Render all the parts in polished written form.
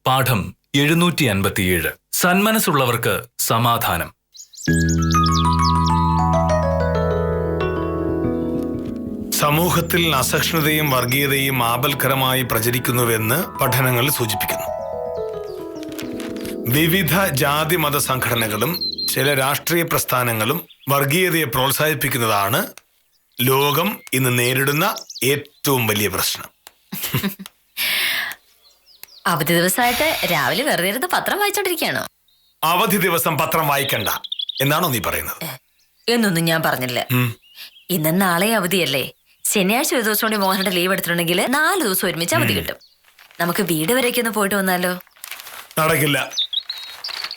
പാഠം 757. സന്മനസ്സുള്ളവർക്ക് സമാധാനം. സമൂഹത്തിൽ അസഹിഷ്ണുതയും വർഗീയതയും ആപൽക്കരമായി പ്രചരിക്കുന്നുവെന്ന് പഠനങ്ങൾ സൂചിപ്പിക്കുന്നു. വിവിധ ജാതി മത സംഘടനകളും ചില രാഷ്ട്രീയ പ്രസ്ഥാനങ്ങളും വർഗീയതയെ പ്രോത്സാഹിപ്പിക്കുന്നതാണ് ലോകം ഇന്ന് നേരിടുന്ന ഏറ്റവും വലിയ പ്രശ്നം. അവധി ദിവസമായിട്ട് രാവിലെ വെറുതെ ഇരുന്ന് പത്രം വായിച്ചോണ്ടിരിക്കുകയാണോ? അവധി ദിവസം പത്രം വായിക്കണ്ട എന്നാണോ നീ പറയുന്നത്? എന്നൊന്നും ഞാൻ പറഞ്ഞില്ല. ഇന്നും നാളെ അവധിയല്ലേ. ശനിയാഴ്ച ഒരു ദിവസം കൂടി മോഹനയുടെ ലീവ് എടുത്തിട്ടുണ്ടെങ്കിൽ 4 ദിവസം ഒരുമിച്ച് അവധി കിട്ടും. നമുക്ക് വീട് വരേക്ക് ഒന്ന് പോയിട്ട് വന്നാലോ? നടക്കില്ല.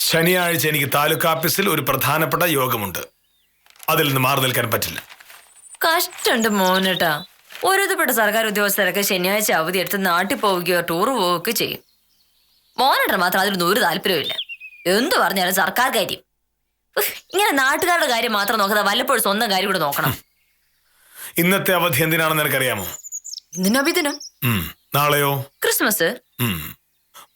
ശനിയാഴ്ച എനിക്ക് താലൂക്ക് ഓഫീസിൽ ഒരു പ്രധാനപ്പെട്ട യോഗമുണ്ട്. അതിൽ നിന്ന് മാറി നിൽക്കാൻ പറ്റില്ല. കഷ്ടമുണ്ട് മോഹനേട്ടാ. ഓരോരുത്തപ്പെട്ട സർക്കാർ ഉദ്യോഗസ്ഥരൊക്കെ ശനിയാഴ്ച അവധി എടുത്ത് നാട്ടിൽ പോവുകയോ ടൂർ പോവുകയൊക്കെ ചെയ്യും. മോഹനേട്ടൻ മാത്രം അതിലൊന്നും ഒരു താല്പര്യമില്ല. എന്തു പറഞ്ഞാലും സർക്കാർ കാര്യം. ഇങ്ങനെ നാട്ടുകാരുടെ കാര്യം മാത്രം നോക്കാതെ വല്ലപ്പോഴും സ്വന്തം കാര്യം കൂടെ നോക്കണം. ഇന്നത്തെ അവധി എന്തിനാണെന്ന് എനിക്കറിയാമോ? നബിദിനം. നാളെയോ? ക്രിസ്മസ്.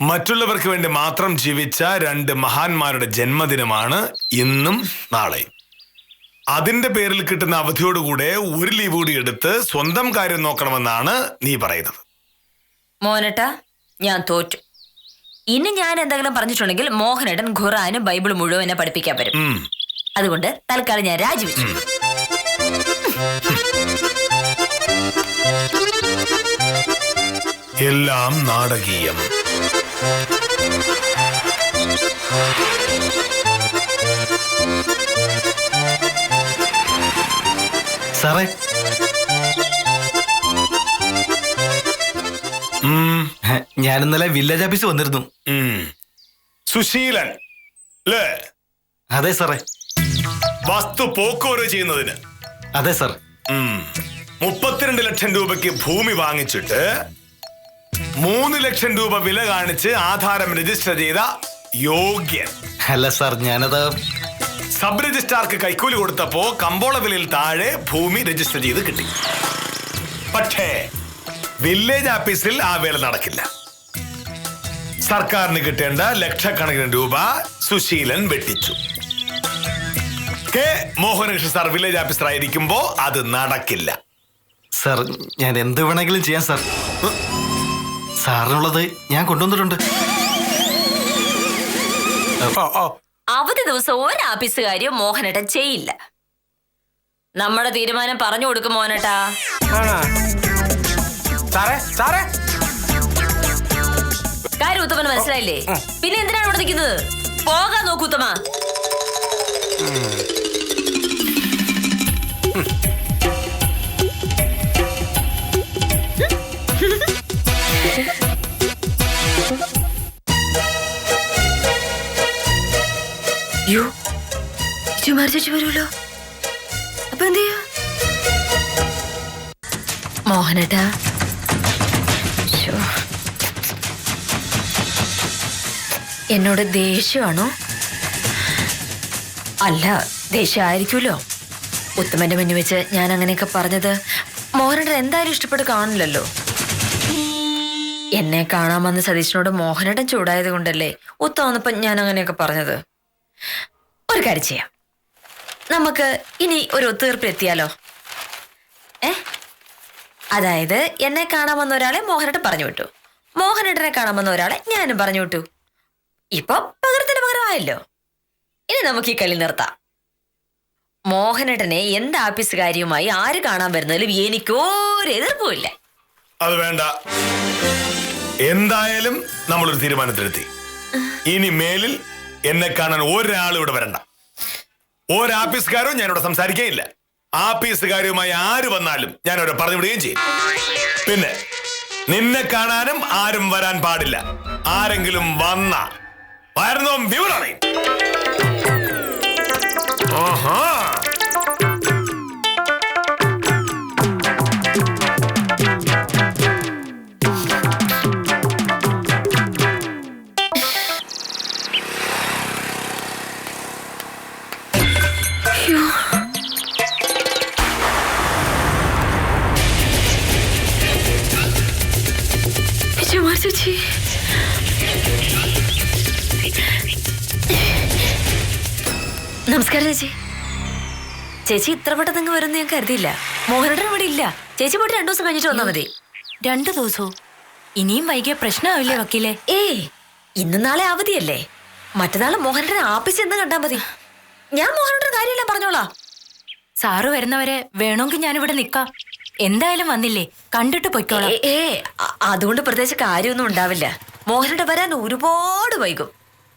മറ്റുള്ളവർക്ക് വേണ്ടി മാത്രം ജീവിച്ച 2 മഹാന്മാരുടെ ജന്മദിനമാണ് ഇന്നും നാളെയും. അതിന്റെ പേരിൽ കിട്ടുന്ന അവധിയോടുകൂടെ ഒരു ലീവ് കൂടി എടുത്ത് സ്വന്തം കാര്യം നോക്കണമെന്നാണ് നീ പറയുന്നത്. മോഹനേട്ടാ, ഞാൻ തോറ്റു. ഇനി ഞാൻ എന്തെങ്കിലും പറഞ്ഞിട്ടുണ്ടെങ്കിൽ മോഹനേട്ടൻ ഖുർആനും ബൈബിൾ മുഴുവൻ എന്നെ പഠിപ്പിക്കാൻ വരും. അതുകൊണ്ട് തൽക്കാലം ഞാൻ രാജിവെച്ചു. എല്ലാം നാടകീയം. സാറേ, ഞാൻ ഇന്നലെ വില്ലേജ് ഓഫീസ് വന്നിരുന്നു. സുശീലൻ അല്ലേ? അതെ സാറേ. വസ്തു പോക്കുവരവ് ചെയ്യുന്നതിന്? അതെ സാർ. 32 ലക്ഷം രൂപയ്ക്ക് ഭൂമി വാങ്ങിച്ചിട്ട് 3 ലക്ഷം രൂപ വില കാണിച്ച് ആധാരം രജിസ്റ്റർ ചെയ്ത യോഗ്യൻ. അല്ല സാർ, ഞാനത് സബ് രജിസ്ട്രാർക്ക് കൈക്കൂലി കൊടുത്തപ്പോ കമ്പോള വിലയിൽ താഴെ ഭൂമി രജിസ്റ്റർ ചെയ്ത് കിട്ടി. പക്ഷേ വില്ലേജ് ഓഫീസിൽ ആ വേല നടക്കില്ല. സർക്കാരിന് കിട്ടേണ്ട ലക്ഷക്കണക്കിന് രൂപ സുശീലൻ വെട്ടിച്ചു. K Mohanakrishnan sir village officer ആയിരിക്കുമ്പോ അത് നടക്കില്ല. സാർ, ഞാൻ എന്ത് വേണമെങ്കിലും ചെയ്യാം സാർ. സാറിനുള്ളത് ഞാൻ കൊണ്ടുവന്നിട്ടുണ്ട്. അവധി ദിവസം ഒരു ഓഫീസുകാരിയും മോഹനേട്ടൻ ചെയ്യില്ല. നമ്മുടെ തീരുമാനം പറഞ്ഞു കൊടുക്കും മോഹനേട്ടാ. കാര്യം ഉത്തമന് മനസ്സിലായില്ലേ? പിന്നെ എന്തിനാണ് ഇവിടെ നിൽക്കുന്നത്? പോകാൻ നോക്കൂ ഉത്തമ. ചേച്ചി വരുമല്ലോ. അപ്പൊ എന്ത് ചെയ്യ? മോഹനേട്ടാ, എന്നോട് ദേഷ്യമാണോ? അല്ല, ദേഷ്യമായിരിക്കുമല്ലോ. ഉത്തമന്റെ മുന്നിൽ വെച്ച് ഞാൻ അങ്ങനെയൊക്കെ പറഞ്ഞത് മോഹനേട്ടൻ എന്തായാലും ഇഷ്ടപ്പെട്ട് കാണില്ലല്ലോ. എന്നെ കാണാൻ വന്ന സതീശനോട് മോഹനേട്ടൻ ചൂടായത് കൊണ്ടല്ലേ ഉത്തമ വന്നപ്പോ ഞാൻ അങ്ങനെയൊക്കെ പറഞ്ഞത്. ഒരു കാര്യം ചെയ്യാം, നമുക്ക് ഇനി ഒരു ഒത്തുതീർപ്പിലെത്തിയാലോ? അതായത് എന്നെ കാണാൻ വന്ന ഒരാളെ മോഹനേട്ടൻ പറഞ്ഞു വിട്ടു, മോഹനേട്ടനെ കാണാൻ വന്ന ഒരാളെ ഞാനും പറഞ്ഞു വിട്ടു. ഇപ്പൊ പകരത്തിന് പകരമായല്ലോ. ഇനി നമുക്ക് ഈ കളി നിർത്താം. മോഹനേട്ടനെ എന്ത് ഓഫീസ് കാര്യവുമായി ആര് കാണാൻ വരുന്നതിലും എനിക്കൊരു എതിർപ്പുമില്ല. അത് വേണ്ട. എന്തായാലും നമ്മളൊരു തീരുമാനത്തിലെത്തി. ഇനി മേലിൽ എന്നെ കാണാൻ ഒരാളും ഇവിടെ വരണ്ട. ഒരാഫീസുകാരും ഞാനിവിടെ സംസാരിക്കുകയില്ല. ആഫീസുകാരുമായി ആര് വന്നാലും ഞാൻ അവരെ പറഞ്ഞു വിടുകയും ചെയ്യും. പിന്നെ നിന്നെ കാണാനും ആരും വരാൻ പാടില്ല. ആരെങ്കിലും വന്ന വരുന്നോ വിവരം. ചേച്ചി നമസ്കാരം ചേച്ചി. ചേച്ചി ഇത്ര പെട്ടെന്ന് നിങ്ങൾ വരുമെന്ന് ഞാൻ കരുതിയില്ല. മോഹനേട്ടൻ ഇവിടെ ഇല്ല. ചേച്ചി പോയിട്ട് 2 ദിവസം കഴിഞ്ഞിട്ട് വന്നാൽ മതി. 2 ദിവസവും ഇനിയും വൈകിയ പ്രശ്നമാവില്ലേ വക്കീലെ? ഇന്ന് നാളെ അവധിയല്ലേ. മറ്റന്നാൾ മോഹനേട്ടൻ ആഫീസിൽ എന്ന് കണ്ടാ മതി. ഞാൻ മോഹനേട്ടൻ കാര്യമെല്ലാം പറഞ്ഞോളാം. സാറ് വരുന്നവരെ വേണമെങ്കിൽ ഞാനിവിടെ നിക്കാം. എന്തായാലും വന്നില്ലേ, കണ്ടിട്ട് പൊയ്ക്കോളാം. അതുകൊണ്ട് പ്രത്യേകിച്ച് കാര്യമൊന്നും ഉണ്ടാവില്ല. മോഹനേട്ടൻ വരാൻ ഒരുപാട് വൈകും.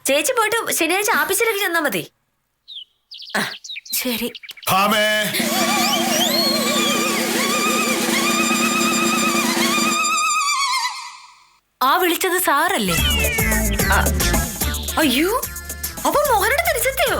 ചേച്ചി പോയിട്ട് ശനിയാഴ്ച ആഫീസിലേക്ക് ചെന്നാ മതി. ശരി. ഭാമേ, ആ വിളിച്ചത് സാറല്ലേ? അയ്യോ, അപ്പൊ മോഹനേട്ടൻ തിരിച്ചെത്തിയോ?